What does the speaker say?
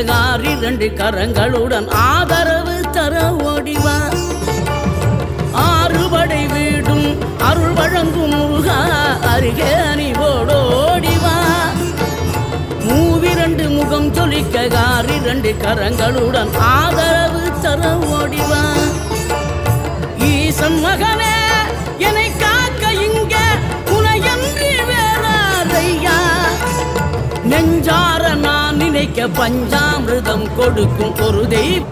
காரி 2 கரங்களுடன் ஆதரவு தர ஓடிவா. 6 படை வீடும் அருள் வழங்கும் முருகா அருகே அணிவோடோடிவா. 2 முகம் ஜொலிக்க காரி 2 கரங்களுடன் ஆதரவு தர ஓடிவா. ஈசன் மகனே என்னை காக்க இங்க உனையன்றி வேறாரையா. நெஞ்சார நான் நினைக்க பஞ்சாமிர்தம் கொடுக்கும் ஒரு தெய்வம்.